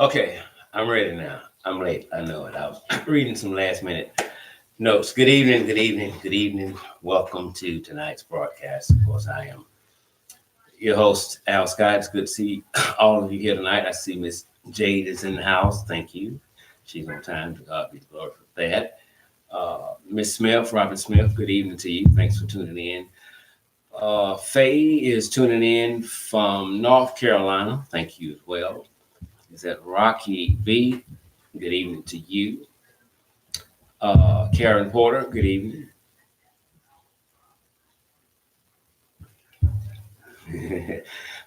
Okay, I'm ready now. I'm late. I know it. I was reading some last minute notes. Good evening, good evening, good evening. Welcome to tonight's broadcast. Of course, I am your host, Al Scott. It's good to see all of you here tonight. I see Miss Jade is in the house. Thank you. She's on time. To God be the glory for that. Miss Smith, Robert Smith, good evening to you. Thanks for tuning in. Faye is tuning in from North Carolina. Thank you as well. Is that Rocky V? Good evening to you. Karen Porter, good evening.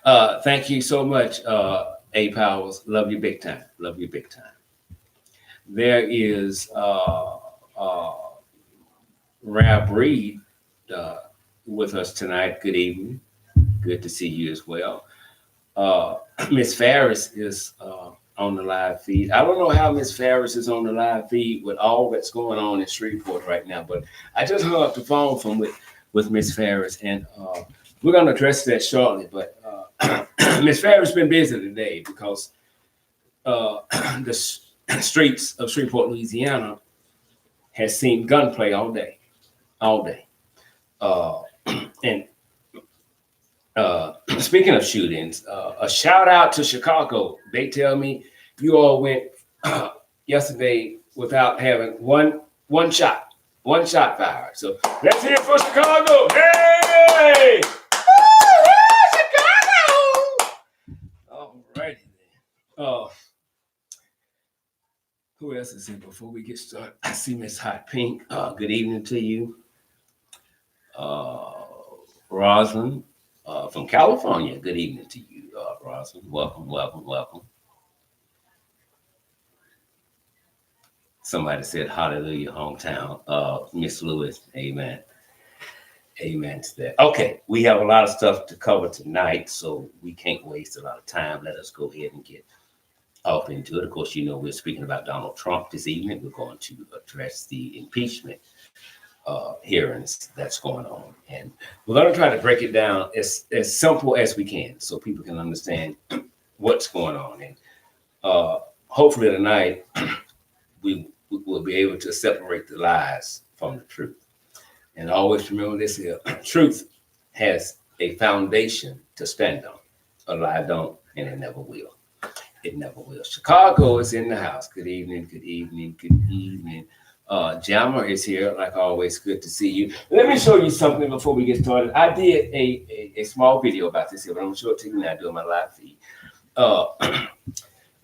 Thank you so much, A Powers. Love you big time. Love you big time. There is Rab Reed uh, with us tonight. Good evening. Good to see you as well. Uh, Miss Ferris is on the live feed. I don't know how Miss Ferris is on the live feed with all that's going on in Shreveport right now, but I just hung up the phone from with Miss Ferris, and we're going to address that shortly. But Miss Ferris been busy today because the streets of Shreveport, Louisiana, has seen gunplay all day, all day. And speaking of shootings, a shout out to Chicago. They tell me you all went yesterday without having one shot fired. So let's hear it for Chicago. Hey! Woo-hoo, Chicago! All righty then. Who else is in before we get started? I see Miss Hot Pink. Good evening to you. Rosalind from California. Good evening to you, Rosalind. Welcome, welcome, welcome. Somebody said hallelujah, hometown. Miss Lewis, amen. Amen to that. Okay, we have a lot of stuff to cover tonight, so we can't waste a lot of time. Let us go ahead and get off into it. Of course, you know we're speaking about Donald Trump this evening. We're going to address the impeachment hearings that's going on, and we're going to try to break it down as simple as we can so people can understand what's going on. And hopefully tonight we will be able to separate the lies from the truth. And always remember this here: truth has a foundation to stand on. A lie don't, and it never will. It never will. Chicago is in the house. Good evening, good evening, good evening. Jammer is here, like always. Good to see you. Let me show you something before we get started. I did a small video about this here, but I'm going to show it to you now doing my live feed.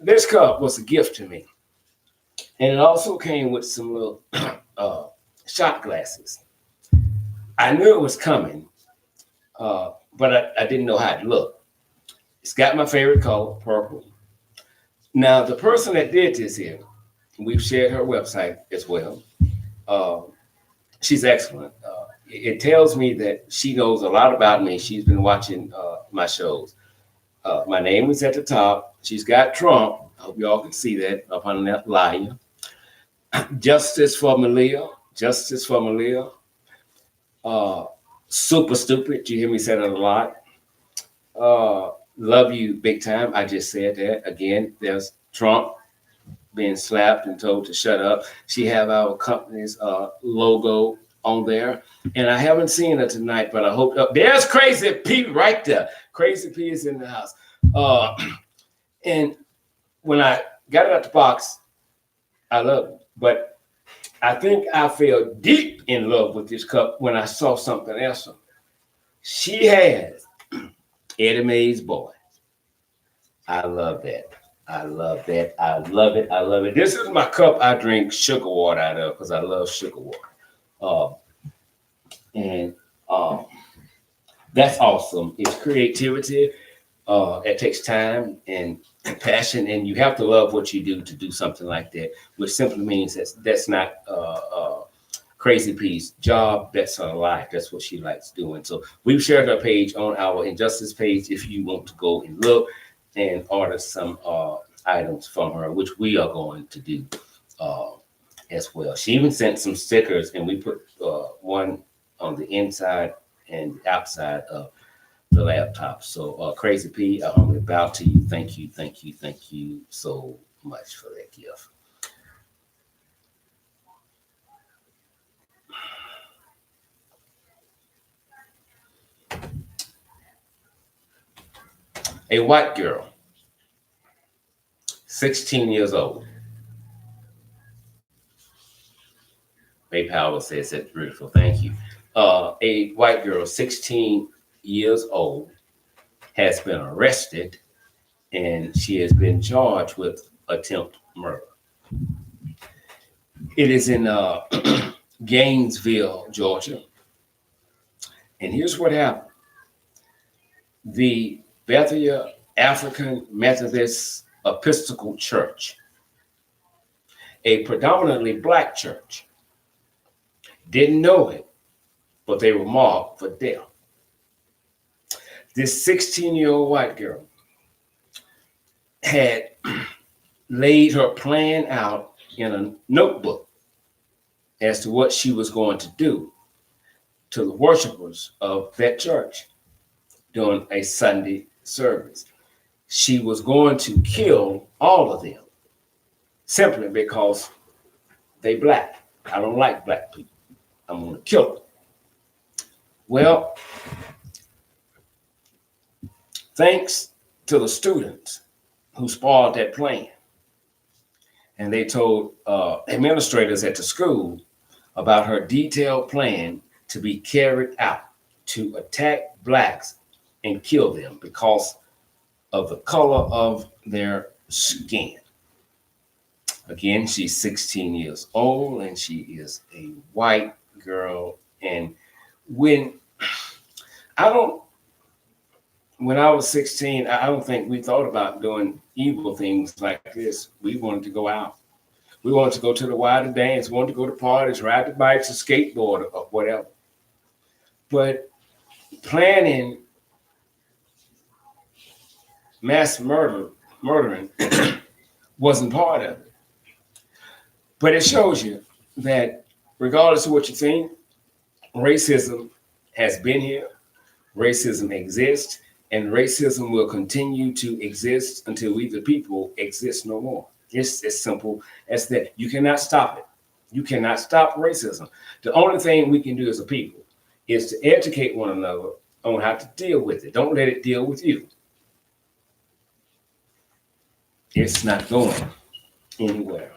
This cup was a gift to me, and it also came with some little shot glasses. I knew it was coming, but I didn't know how it looked. It's got my favorite color, purple. Now, the person that did this here, we've shared her website as well. She's excellent. It tells me that she knows a lot about me. She's been watching my shows. My name is at the top. She's got Trump. I hope you all can see that up on that liar. Justice for Malia. Justice for Malia. Super stupid. You hear me say that a lot. Love you big time. I just said that. Again, there's Trump being slapped and told to shut up. She have our company's logo on there. And I haven't seen her tonight, but I hope there's Crazy P right there. Crazy P is in the house. And when I got it out the box, I love it. But I think I fell deep in love with this cup when I saw something else. She has Eddie Mae's Boy. I love that. I love that. I love it. I love it. This is my cup I drink sugar water out of because I love sugar water. And that's awesome. It's creativity. It takes time and passion, and you have to love what you do to do something like that, which simply means that's not Crazy P's job. That's her life. That's what she likes doing. So we've shared her page on our Injustice page if you want to go and look and order some items from her, which we are going to do as well. She even sent some stickers, and we put one on the inside and the outside of the laptop. So, Crazy P, I humbly bow to you. Thank you, thank you, thank you so much for that gift. A white girl, 16 years old. May Powell says that's beautiful. Thank you. A white girl, 16 years old, has been arrested and she has been charged with attempt murder. It is in Gainesville, Georgia. And here's what happened. The Bethel African Methodist Episcopal Church, a predominantly black church, didn't know it, but they were marked for death. This 16-year-old white girl had laid her plan out in a notebook as to what she was going to do to the worshipers of that church during a Sunday service. She was going to kill all of them simply because they black. I don't like black people. I'm going to kill them. Well, thanks to the students who spoiled that plan, and they told administrators at the school about her detailed plan to be carried out to attack blacks and kill them because of the color of their skin. Again, she's 16 years old and she is a white girl. And when I was 16, I don't think we thought about doing evil things like this. We wanted to go out. We wanted to go to the Y to dance, wanted to go to parties, ride the bikes, or skateboard, or whatever. But planning mass murdering wasn't part of it. But it shows you that regardless of what you think, racism has been here, racism exists, and racism will continue to exist until we, the people, exist no more. It's as simple as that. You cannot stop it. You cannot stop racism. The only thing we can do as a people is to educate one another on how to deal with it. Don't let it deal with you. It's not going anywhere.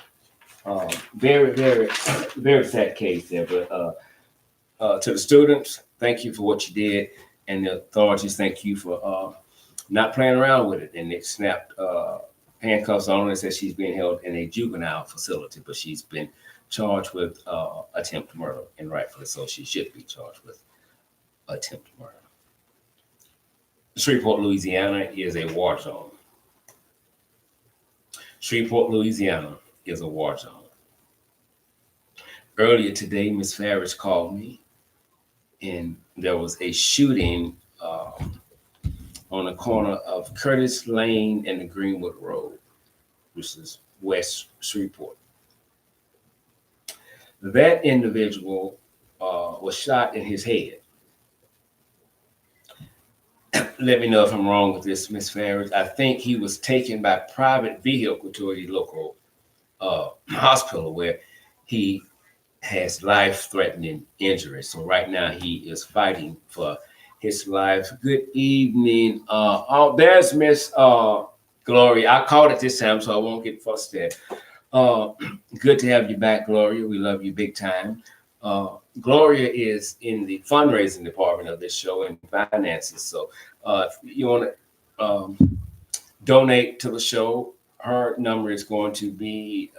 Very, very, very sad case there. But to the students, thank you for what you did. And the authorities, thank you for not playing around with it. And they snapped handcuffs on her and said she's being held in a juvenile facility, but she's been charged with attempt murder, and rightfully so, she should be charged with attempt murder. Shreveport, Louisiana is a war zone. Shreveport, Louisiana is a war zone. Earlier today, Ms. Farris called me, and there was a shooting on the corner of Curtis Lane and the Greenwood Road, which is West Shreveport. That individual was shot in his head. Let me know if I'm wrong with this, Ms. Farris. I think he was taken by private vehicle to a local hospital where he has life-threatening injuries. So right now he is fighting for his life. Good evening. There's Miss Gloria. I called it this time, so I won't get fussed at. Good to have you back, Gloria. We love you big time. Gloria is in the fundraising department of this show and finances. So if you want to donate to the show, her number is going to be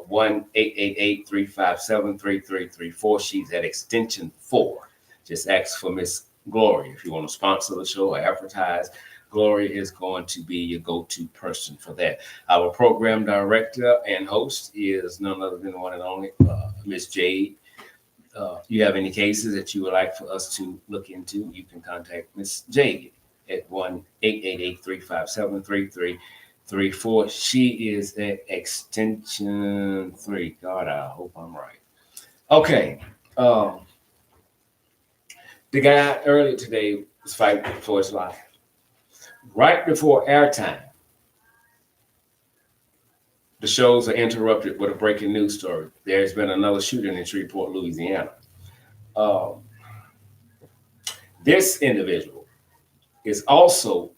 1-888-357-3334. She's at extension 4. Just ask for Miss Gloria if you want to sponsor the show or advertise. Gloria is going to be your go-to person for that. Our program director and host is none other than the one and only Miss Jade. You have any cases that you would like for us to look into, you can contact Miss Jade at 1-888-357-3334. She is at extension 3. God, I hope I'm right. Okay. The guy earlier today is fighting for his life. Right before airtime, the shows are interrupted with a breaking news story. There's been another shooting in Shreveport, Louisiana. Um, this individual is also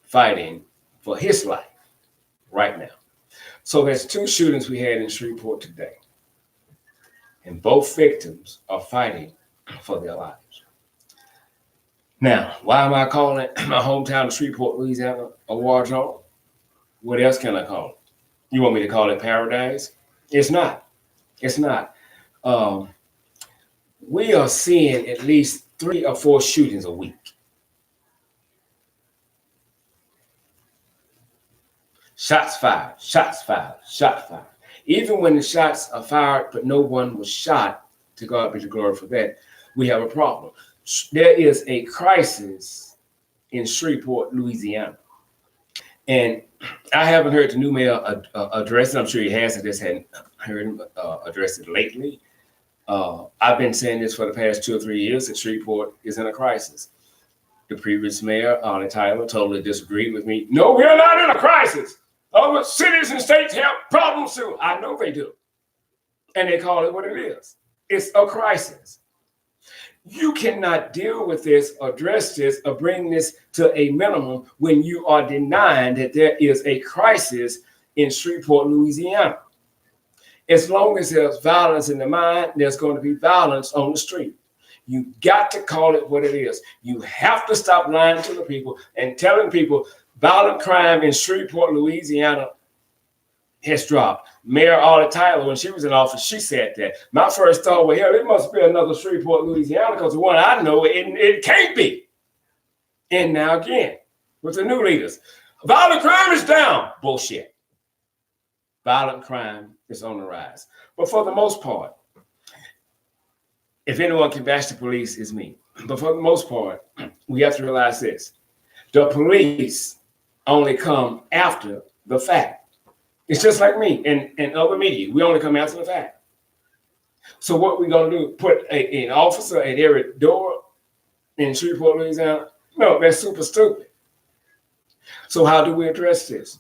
fighting for his life right now. So there's two shootings we had in Shreveport today, and both victims are fighting for their lives. Now, why am I calling my hometown of Shreveport, Louisiana, a war zone? What else can I call it? You want me to call it paradise? It's not. It's not. Um, we are seeing at least 3 or 4 shootings a week. Shots fired, shots fired, shots fired. Even when the shots are fired, but no one was shot, to God be the glory for that, we have a problem. There is a crisis in Shreveport, Louisiana. And I haven't heard the new mayor address it. I'm sure he has. I just hadn't heard him address it lately. I've been saying this for the past 2 or 3 years that Shreveport is in a crisis. The previous mayor, Arnie Tyler, totally disagreed with me. No, we're not in a crisis. Other cities and states have problems too. I know they do. And they call it what it is. It's a crisis. You cannot deal with this, address this, or bring this to a minimum when you are denying that there is a crisis in Shreveport, Louisiana. As long as there's violence in the mind, there's going to be violence on the street. You got to call it what it is. You have to stop lying to the people and telling people violent crime in Shreveport, Louisiana has dropped. Mayor Arnie Tyler, when she was in office, she said that. My first thought was, hell, it must be another Shreveport, Louisiana, because the one I know, it can't be. And now again, with the new leaders, violent crime is down. Bullshit. Violent crime is on the rise. But for the most part, if anyone can bash the police, it's me. But for the most part, we have to realize this. The police only come after the fact. It's just like me and other media. We only come after the fact. So what we're going to do, put an officer at every door in Shreveport, Louisiana? No, that's super stupid. So how do we address this?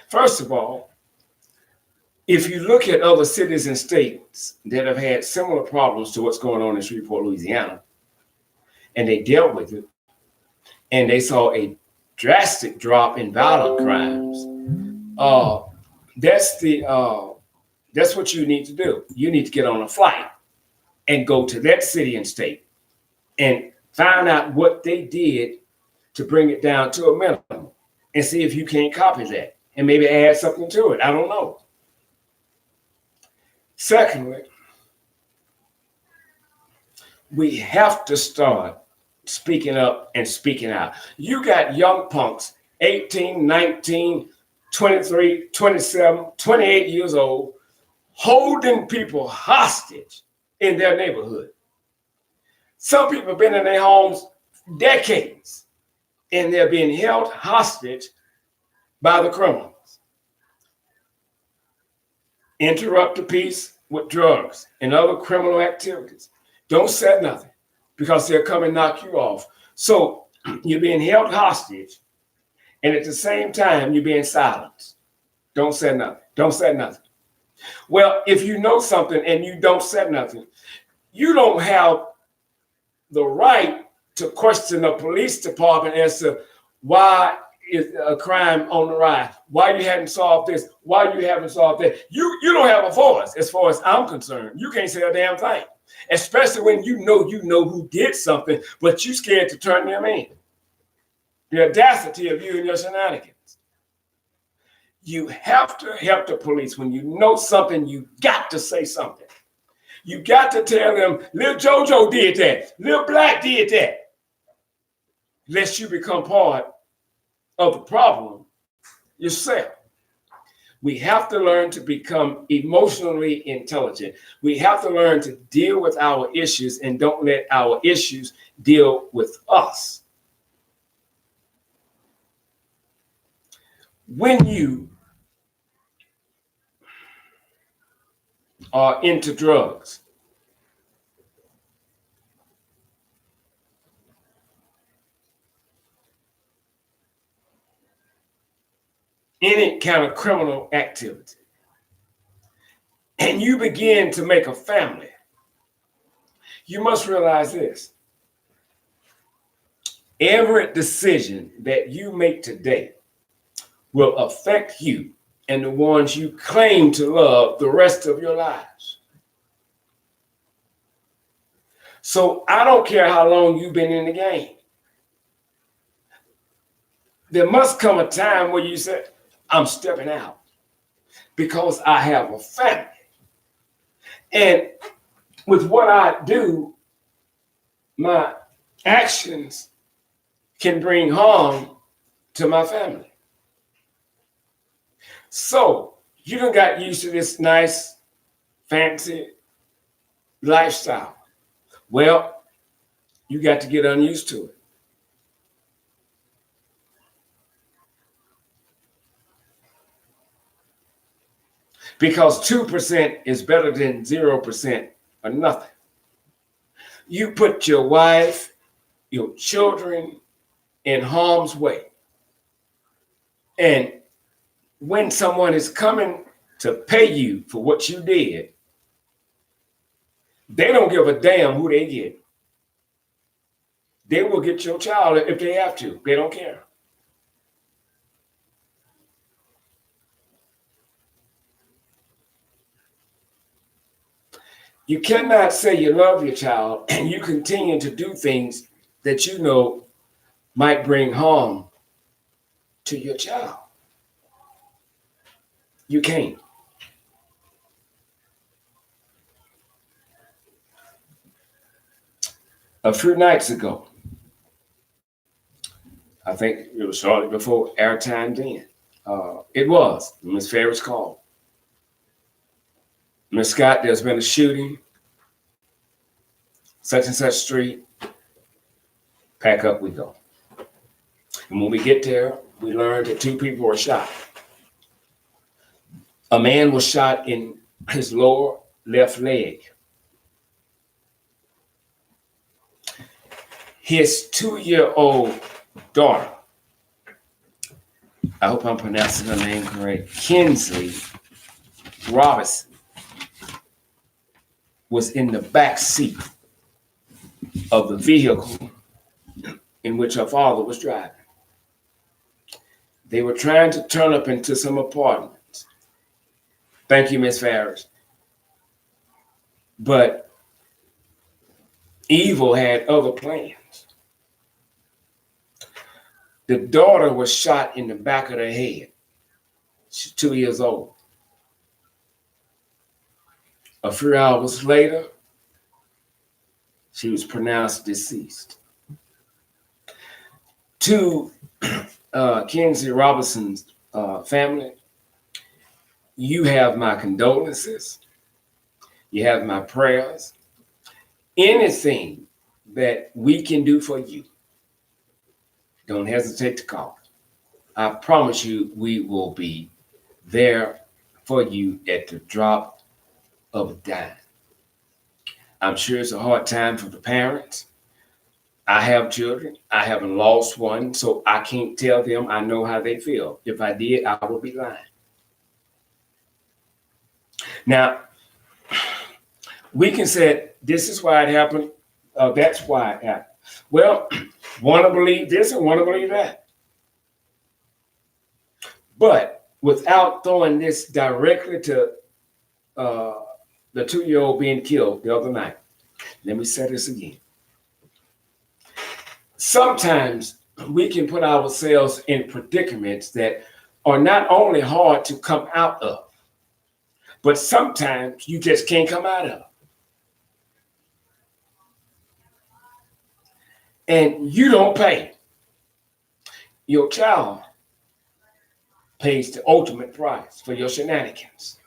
First of all, if you look at other cities and states that have had similar problems to what's going on in Shreveport, Louisiana, and they dealt with it, and they saw a drastic drop in violent crimes, that's what you need to do. You need to get on a flight and go to that city and state and find out what they did to bring it down to a minimum and see if you can't copy that and maybe add something to it. I don't know. Secondly, we have to start speaking up and speaking out. You got young punks, 18, 19, 23, 27, 28 years old, holding people hostage in their neighborhood. Some people have been in their homes decades, and they're being held hostage by the criminals. Interrupt the peace with drugs and other criminal activities. Don't say nothing because they'll come and knock you off. So you're being held hostage, and at the same time, you're being silenced. Don't say nothing. Don't say nothing. Well, if you know something and you don't say nothing, you don't have the right to question the police department as to why is a crime on the rise, why you haven't solved this, why you haven't solved that. You don't have a voice as far as I'm concerned. You can't say a damn thing, especially when you know who did something, but you're scared to turn them in. The audacity of you and your shenanigans. You have to help the police. When you know something, you got to say something. You got to tell them, Lil JoJo did that, Lil Black did that. Lest you become part of the problem yourself. We have to learn to become emotionally intelligent. We have to learn to deal with our issues and don't let our issues deal with us. When you are into drugs, any kind of criminal activity, and you begin to make a family, you must realize this. Every decision that you make today will affect you and the ones you claim to love the rest of your lives. So I don't care how long you've been in the game. There must come a time where you say, I'm stepping out because I have a family. And with what I do, my actions can bring harm to my family. So you done got used to this nice, fancy lifestyle. Well, you got to get unused to it. Because 2% is better than 0% or nothing. You put your wife, your children in harm's way. And when someone is coming to pay you for what you did, they don't give a damn who they get. They will get your child if they have to. They don't care. You cannot say you love your child and you continue to do things that you know might bring harm to your child. You can't. A few nights ago, I think it was shortly before airtime then, it was Miss Ferris called. Miss Scott, there's been a shooting, such and such street. Pack up, we go. And when we get there, we learned that 2 people were shot. A man was shot in his lower left leg. His 2-year-old daughter, I hope I'm pronouncing her name correct, Kinsley Robinson, was in the back seat of the vehicle in which her father was driving. They were trying to turn up into some apartments. Thank you, Miss Ferris. But evil had other plans. The daughter was shot in the back of the head. She's 2 years old. A few hours later, she was pronounced deceased. To Kinsley Robinson's family, you have my condolences. You have my prayers. Anything that we can do for you, don't hesitate to call. I promise you we will be there for you at the drop of a dime. I'm sure it's a hard time for the parents. I have children. I haven't lost one, so I can't tell them I know how they feel. If I did, I would be lying. Now, we can say this is why it happened. That's why it happened. Well, want to believe this and want to believe that. But without throwing this directly to the 2-year-old being killed the other night, let me say this again. Sometimes we can put ourselves in predicaments that are not only hard to come out of, but sometimes you just can't come out of. And you don't pay. Your child pays the ultimate price for your shenanigans.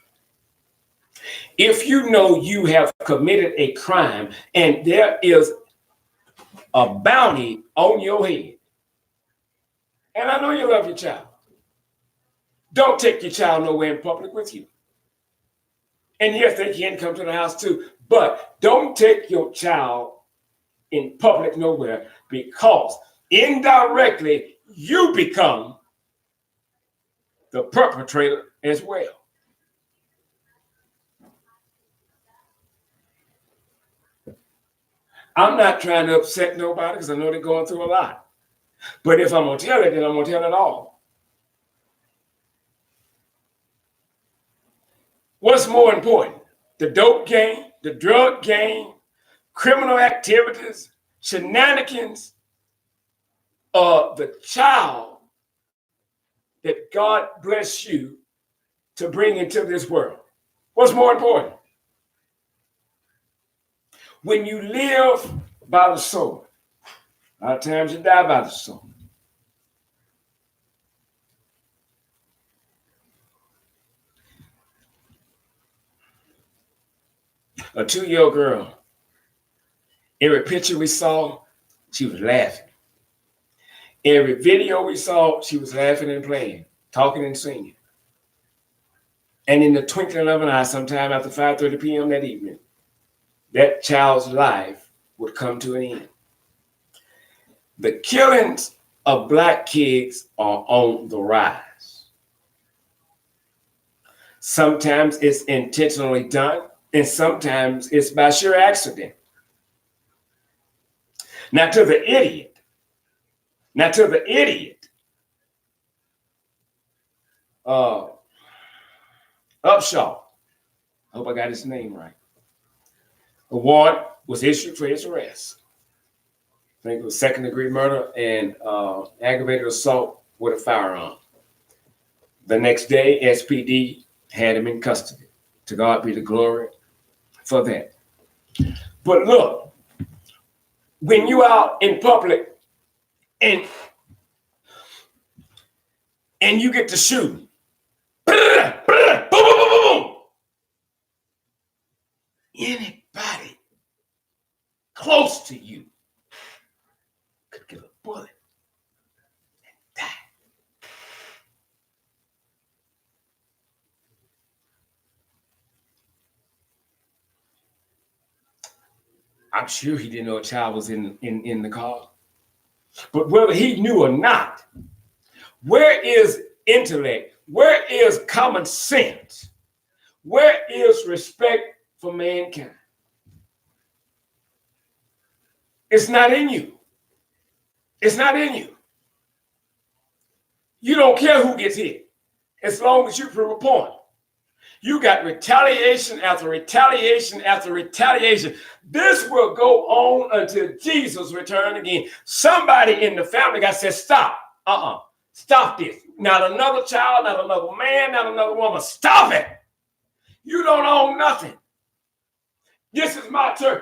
If you know you have committed a crime and there is a bounty on your head, and I know you love your child, don't take your child nowhere in public with you. And yes, they can come to the house too, but don't take your child in public nowhere, because indirectly you become the perpetrator as well. I'm not trying to upset nobody because I know they're going through a lot. But if I'm going to tell it, then I'm going to tell it all. What's more important? The dope game, the drug game, criminal activities, shenanigans, or the child that God bless you to bring into this world? What's more important? When you live by the sword, a lot of times you die by the sword. A 2-year-old girl, every picture we saw, she was laughing. Every video we saw, she was laughing and playing, talking and singing. And in the twinkling of an eye, sometime after 5:30 p.m. that evening, that child's life would come to an end. The killings of Black kids are on the rise. Sometimes it's intentionally done, and sometimes it's by sheer accident. Now to the idiot, Upshaw, I hope I got his name right. A warrant was issued for his arrest. I think it was second-degree murder and aggravated assault with a firearm. The next day, SPD had him in custody. To God be the glory for that. But look, when you out in public and you get to shoot, boom, boom, boom, boom, boom. Anybody close to you could get a bullet and die. I'm sure he didn't know a child was in the car. But whether he knew or not, where is intellect? Where is common sense? Where is respect for mankind? It's not in you. It's not in you. You don't care who gets hit, as long as you prove a point. You got retaliation after retaliation after retaliation. This will go on until Jesus return again. Somebody in the family got said, stop. Stop this. Not another child, not another man, not another woman. Stop it. You don't own nothing. This is my turn.